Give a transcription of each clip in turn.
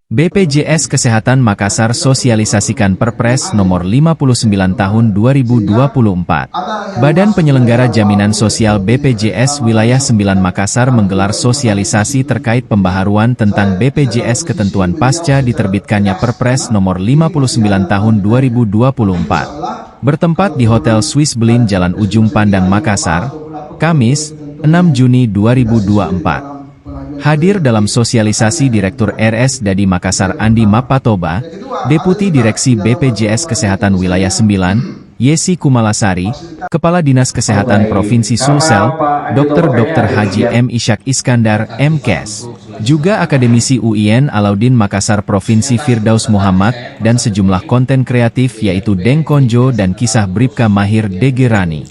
BPJS Kesehatan Makassar sosialisasikan Perpres Nomor 59 Tahun 2024. Badan Penyelenggara Jaminan Sosial BPJS Wilayah 9 Makassar menggelar sosialisasi terkait pembaharuan tentang BPJS ketentuan pasca diterbitkannya Perpres Nomor 59 Tahun 2024. Bertempat di Hotel Swiss Berlin Jalan Ujung Pandang Makassar, Kamis, 6 Juni 2024. Hadir dalam sosialisasi Direktur RS Dadi Makassar Andi Mapatoba, Deputi Direksi BPJS Kesehatan Wilayah 9, Yesi Kumalasari, Kepala Dinas Kesehatan Provinsi Sulsel, Dr. Haji M. Ishak Iskandar, MKes, juga Akademisi UIN Alauddin Makassar Provinsi Firdaus Muhammad, dan sejumlah konten kreatif yaitu Deng Konjo dan kisah Bribka Mahir Degerani.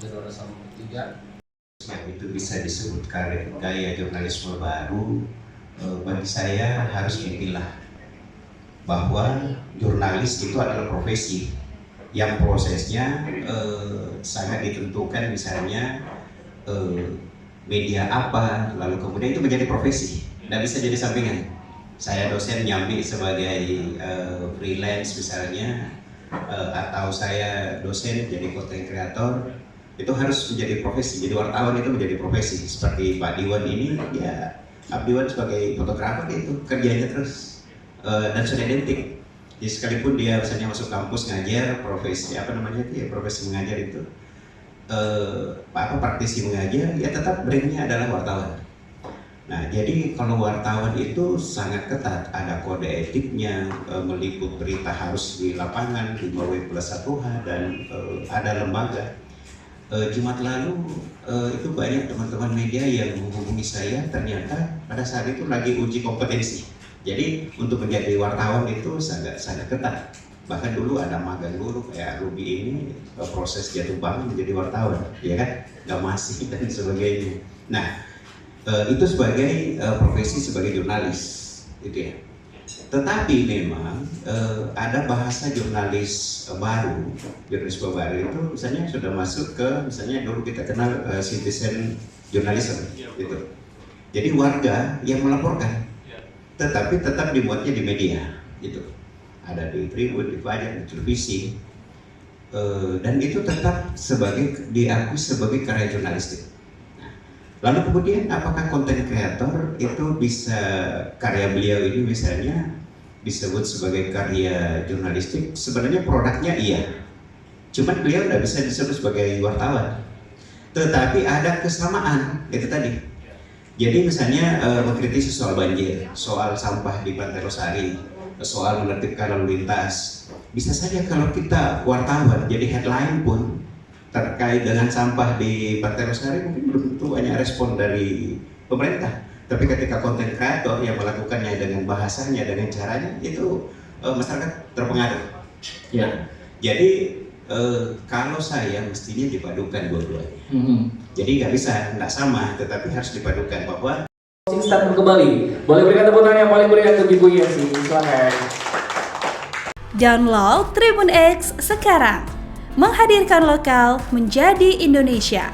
Itu bisa disebut gaya jurnalisme baru. Bagi saya harus dipilah bahwa jurnalis itu adalah profesi yang prosesnya sangat ditentukan, misalnya media apa, lalu kemudian itu menjadi profesi, tidak bisa jadi sampingan. Saya dosen nyambi sebagai freelance misalnya, atau saya dosen jadi content creator, itu harus menjadi profesi. Jadi wartawan itu menjadi profesi. Seperti Pak Diwan ini, ya Abdiwan sebagai fotografer itu kerjanya terus dan sudah identik. Jadi sekalipun dia misalnya masuk kampus ngajar, profesi apa namanya itu ya, profesi mengajar itu praktisi mengajar, ya tetap brandnya adalah wartawan. Nah, jadi kalau wartawan itu sangat ketat, ada kode etiknya, meliput berita harus di lapangan, di bawah +1H, dan ada lembaga. Jumat lalu itu banyak teman-teman media yang menghubungi saya, ternyata pada saat itu lagi uji kompetensi. Jadi untuk menjadi wartawan itu sangat ketat. Bahkan dulu ada magang dulu kayak Ruby ini, proses jatuh bangun menjadi wartawan, ya kan? Nggak masih dan sebagainya. Nah, itu sebagai profesi sebagai jurnalis, itu ya. Tetapi memang ada bahasa jurnalis baru, jurnalisme baru itu misalnya sudah masuk ke, misalnya dulu kita kenal citizen journalism, gitu. Jadi warga yang melaporkan, tetapi tetap dimuatnya di media, gitu. Ada di Tribun, di Fajar, di televisi, dan itu tetap diakui sebagai karya jurnalistik. Lalu kemudian apakah konten kreator itu bisa, karya beliau ini misalnya disebut sebagai karya jurnalistik? Sebenarnya produknya iya, cuman beliau tidak bisa disebut sebagai wartawan. Tetapi ada kesamaan, itu tadi. Jadi misalnya mengkritisi soal banjir, soal sampah di Pantai Losari, soal menertibkan lalu lintas. Bisa saja kalau kita wartawan, jadi headline pun terkait dengan sampah di Pantai Losari mungkin belum tentu banyak respon dari pemerintah. Tapi ketika konten kreator yang melakukannya dengan bahasanya, dengan caranya, itu masyarakat terpengaruh. Ya. Jadi kalau saya mestinya dipadukan dua-duanya. Jadi nggak bisa, nggak sama, tetapi harus dipadukan bahwa. Statement kembali. Boleh berikan tepuk tangan yang paling meriah untuk Ibu Yesi. Silakan. Download Tribun X sekarang. Menghadirkan lokal menjadi Indonesia.